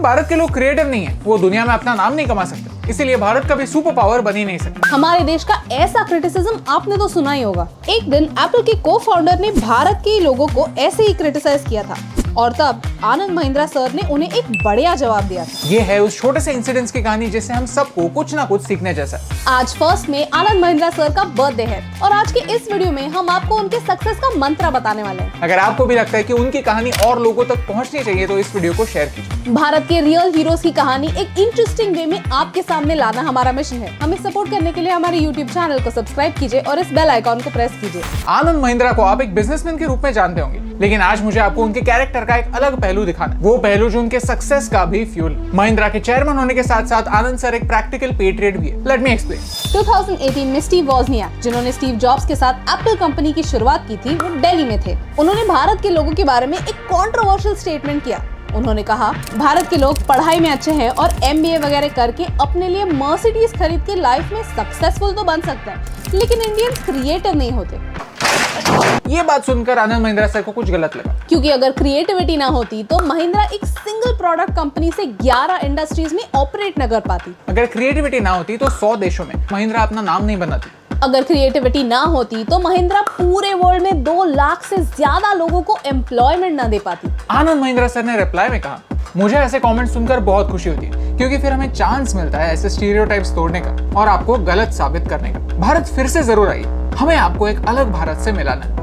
भारत के लोग क्रिएटिव नहीं है, वो दुनिया में अपना नाम नहीं कमा सकते, इसीलिए भारत कभी सुपर पावर बन ही नहीं सकता। हमारे देश का ऐसा क्रिटिसिज्म आपने तो सुना ही होगा। एक दिन एप्पल के को फाउंडर ने भारत के लोगों को ऐसे ही क्रिटिसाइज किया था और तब आनंद महिंद्रा सर ने उन्हें एक बढ़िया जवाब दिया था। ये है उस छोटे से इंसिडेंट्स की कहानी जिससे हम सबको कुछ ना कुछ सीखने जैसा। आज 1 मई आनंद महिंद्रा सर का बर्थडे है और आज के इस वीडियो में हम आपको उनके सक्सेस का मंत्र बताने वाले हैं। अगर आपको भी लगता है कि उनकी कहानी और लोगों तक पहुंचनी चाहिए तो इस वीडियो को शेयर कीजिए। भारत के रियल हीरोज की कहानी एक इंटरेस्टिंग वे में आपके सामने लाना हमारा मिशन है। हमें सपोर्ट करने के लिए हमारे YouTube चैनल को सब्सक्राइब कीजिए और इस बेल आइकॉन को प्रेस कीजिए। आनंद महिंद्रा को आप एक बिजनेसमैन के रूप में जानते होंगे, लेकिन आज मुझे आपको उनके कैरेक्टर का एक अलग पहलू दिखाना है, वो पहलू जो उनके सक्सेस का भी फ्यूल। महिंद्रा के चेयरमैन होने के साथ साथ आनंद सर एक प्रैक्टिकल पेट्रियट भी है। Let me explain. 2018 में स्टीव वोजनियाक, जिन्होंने स्टीव जॉब्स के साथ एप्पल कंपनी की शुरुआत की थी, वो दिल्ली में थे। उन्होंने भारत के लोगों के बारे में एक कंट्रोवर्शियल स्टेटमेंट किया। उन्होंने कहा, भारत के लोग पढ़ाई में अच्छे हैं और MBA वगैरह करके अपने लिए मर्सिडीज खरीद के लाइफ में सक्सेसफुल तो बन सकते हैं, लेकिन इंडियंस क्रिएटिव नहीं होते। ये बात सुनकर आनंद महिंद्रा सर को कुछ गलत लगा, क्योंकि अगर क्रिएटिविटी ना होती तो महिंद्रा एक सिंगल प्रोडक्ट कंपनी से 11 इंडस्ट्रीज में ऑपरेट न कर पाती। अगर क्रिएटिविटी ना होती तो 100 देशों में महिंद्रा अपना नाम नहीं बनाती। अगर क्रिएटिविटी ना होती तो महिंद्रा पूरे वर्ल्ड में 2 लाख से ज्यादा लोगों को एम्प्लॉयमेंट न दे पाती। आनंद महिंद्रा सर ने रिप्लाई में कहा, मुझे ऐसे कमेंट सुनकर बहुत खुशी होती है, क्योंकि फिर हमें चांस मिलता है ऐसे स्टीरियोटाइप्स तोड़ने का और आपको गलत साबित करने का। भारत फिर से जरूर आई, हमें आपको एक अलग भारत से मिलाना है।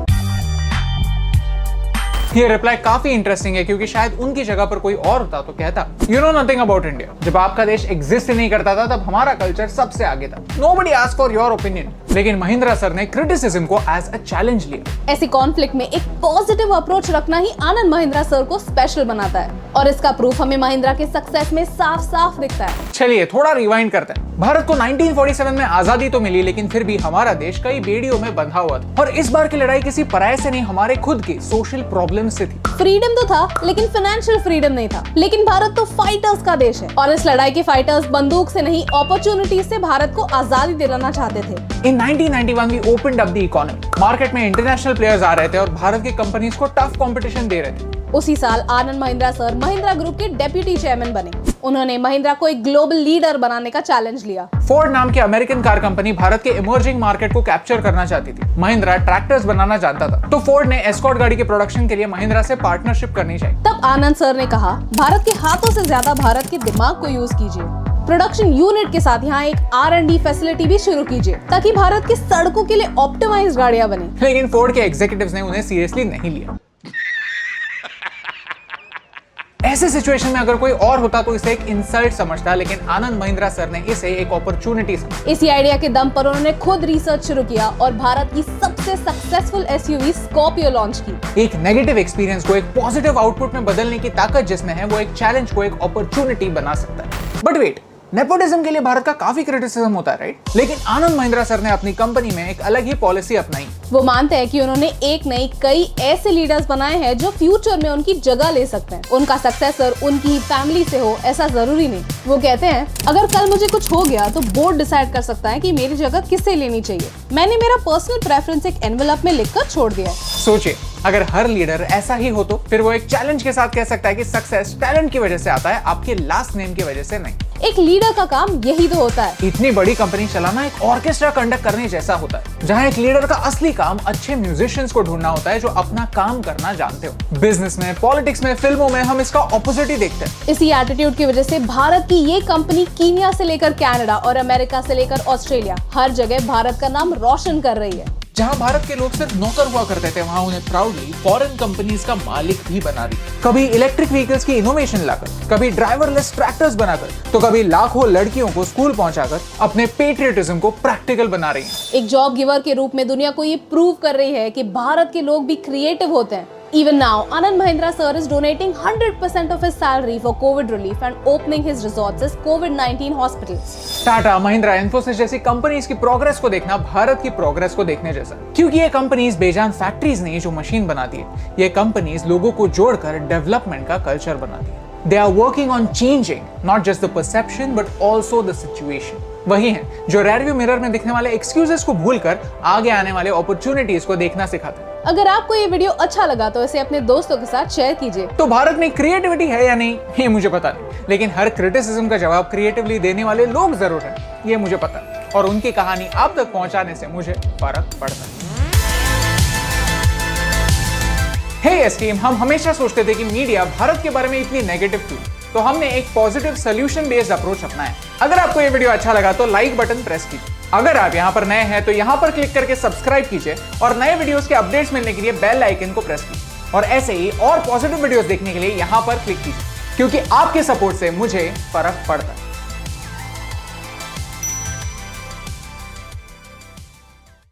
ये रिप्लाई काफी इंटरेस्टिंग है, क्योंकि शायद उनकी जगह पर कोई और होता तो कहता, you know nothing about India. जब आपका देश एग्जिस्ट ही नहीं करता था तब हमारा कल्चर सबसे आगे था। Nobody asked for your opinion. लेकिन महिंद्रा सर ने क्रिटिसिज्म को एज अ चैलेंज लिया। ऐसी कॉन्फ्लिक्ट में एक पॉजिटिव अप्रोच रखना ही आनंद महिंद्रा सर को स्पेशल बनाता है और इसका प्रूफ हमें महिंद्रा के सक्सेस में साफ साफ दिखता है। चलिए थोड़ा रिवाइंड करते हैं। भारत को 1947 में आजादी तो मिली, लेकिन फिर भी हमारा देश कई बेड़ियों में बंधा हुआ था और इस बार की लड़ाई किसी पराये से नहीं, हमारे खुद के सोशल प्रॉब्लम से थी। फ्रीडम तो था, लेकिन फाइनेंशियल फ्रीडम नहीं था। लेकिन भारत तो फाइटर्स का देश है और इस लड़ाई के फाइटर्स बंदूक से नहीं, अपॉर्चुनिटीज से भारत को आजादी दिलाना चाहते थे। In 1991 we opened up the economy. Market में इंटरनेशनल प्लेयर्स आ रहे थे और भारत की कंपनीज को टफ कंपटीशन दे रहे थे। उसी साल आनंद महिंद्रा सर महिंद्रा ग्रुप के डेप्यूटी चेयरमैन बने। उन्होंने महिंद्रा को एक ग्लोबल लीडर बनाने का चैलेंज लिया। फोर्ड नाम की अमेरिकन कार कंपनी भारत के इमर्जिंग मार्केट को कैप्चर करना चाहती थी। महिंद्रा ट्रैक्टर्स बनाना जानता था, तो फोर्ड ने एस्कॉर्ट गाड़ी के प्रोडक्शन के लिए महिंद्रा से पार्टनरशिप करनी चाहिए। तब आनंद सर ने कहा, भारत के हाथों से ज्यादा भारत के दिमाग को यूज कीजिए। प्रोडक्शन यूनिट के साथ यहाँ एक R&D फैसिलिटी भी शुरू कीजिए, ताकि भारत की सड़कों के लिए ऑप्टिमाइज्ड गाड़ियां बने। लेकिन फोर्ड के एग्जीक्यूटिव्स ने उन्हें सीरियसली नहीं लिया। ऐसे सिचुएशन में अगर कोई और होता तो इसे एक इंसल्ट समझता, लेकिन आनंद महिंद्रा सर ने इसे एक अपॉर्चुनिटी समझा। इसी आइडिया के दम पर उन्होंने खुद रिसर्च शुरू किया और भारत की सबसे सक्सेसफुल SUV स्कॉर्पियो लॉन्च की। एक नेगेटिव एक्सपीरियंस को एक पॉजिटिव आउटपुट में बदलने की ताकत जिसमें है, वो एक चैलेंज को एक अपॉर्चुनिटी बना सकता है। बट वेट, नेपोटिज्म के लिए भारत का काफी क्रिटिसिज्म होता है, राइट? लेकिन आनंद महिंद्रा सर ने अपनी कंपनी में एक अलग ही पॉलिसी अपनाई। वो मानते हैं कि उन्होंने एक नहीं कई ऐसे लीडर्स बनाए हैं जो फ्यूचर में उनकी जगह ले सकते हैं। उनका सक्सेसर उनकी ही फैमिली से हो ऐसा जरूरी नहीं। वो कहते हैं, अगर कल मुझे कुछ हो गया तो बोर्ड डिसाइड कर सकता है कि मेरी जगह किसे लेनी चाहिए। मैंने मेरा पर्सनल प्रेफरेंस एक एनवेलप में लिखकर छोड़ दिया है। सोचिए, अगर हर लीडर ऐसा ही हो तो फिर वो एक चैलेंज के साथ कह सकता है कि सक्सेस टैलेंट की वजह से आता है, आपके लास्ट नेम की वजह से नहीं। एक लीडर का काम यही तो होता है। इतनी बड़ी कंपनी चलाना एक ऑर्केस्ट्रा कंडक्ट करने जैसा होता है, जहां एक लीडर का असली काम अच्छे म्यूजिशियंस को ढूंढना होता है जो अपना काम करना जानते हो। बिजनेस में, पॉलिटिक्स में, फिल्मों में हम इसका ऑपोजिट ही देखते हैं। इसी एटीट्यूड की वजह से भारत की ये कंपनी कीनिया से लेकर कनाडा और अमेरिका से लेकर ऑस्ट्रेलिया हर जगह भारत का नाम रोशन कर रही है। जहां भारत के लोग सिर्फ नौकर हुआ करते थे, वहां उन्हें प्राउडली फॉरेन कंपनीज का मालिक भी बना रही। कभी इलेक्ट्रिक व्हीकल्स की इनोवेशन लाकर, कभी ड्राइवरलेस ट्रैक्टर्स बनाकर, तो कभी लाखों लड़कियों को स्कूल पहुंचाकर अपने पेट्रियटिज्म को प्रैक्टिकल बना रही है। एक जॉब गिवर के रूप में दुनिया को ये प्रूव कर रही है कि भारत के लोग भी क्रिएटिव होते हैं। Even now, Anand Mahindra sir is donating 100% of his salary for COVID relief and opening his resorts as COVID-19 hospitals. Tata, Mahindra, Infosys जैसी कंपनीज की प्रोग्रेस को देखना भारत की प्रोग्रेस को देखने जैसा, क्योंकि ये कंपनीज बेजान फैक्ट्रीज नहीं जो मशीन बनाती है। ये कंपनीज लोगों को जोड़कर डेवलपमेंट का कल्चर बनाती है। They are working on changing not just the perception but also the situation. वही है जो रेयरव्यू मिरर में दिखने वाले एक्सक्यूजेस को भूलकर आगे आने वाले अपॉर्चुनिटीज को देखना सिखाते हैं। अगर आपको ये वीडियो अच्छा लगा तो इसे अपने दोस्तों के साथ शेयर कीजिए। तो भारत में क्रिएटिविटी है या नहीं ये मुझे पता नहीं, लेकिन हर क्रिटिसिज्म का जवाब क्रिएटिवली देने वाले लोग जरूर हैं, ये मुझे पता है। और उनकी कहानी आप तक पहुंचाने से मुझे फर्क पड़ता है। हे यस टीम, हम हमेशा सोचते थे कि मीडिया भारत के बारे में इतनी नेगेटिव क्यों, तो हमने एक पॉजिटिव सोल्यूशन बेस्ड अप्रोच अपनाया। अगर आपको ये वीडियो अच्छा लगा तो लाइक बटन प्रेस कीजिए। अगर आप यहाँ पर नए हैं तो यहाँ पर क्लिक करके सब्सक्राइब कीजिए और नए वीडियोस के अपडेट्स मिलने के लिए बेल आइकन को प्रेस कीजिए। और ऐसे ही और पॉजिटिव वीडियोस देखने के लिए यहाँ पर क्लिक कीजिए, क्योंकि आपके सपोर्ट से मुझे फर्क पड़ता है।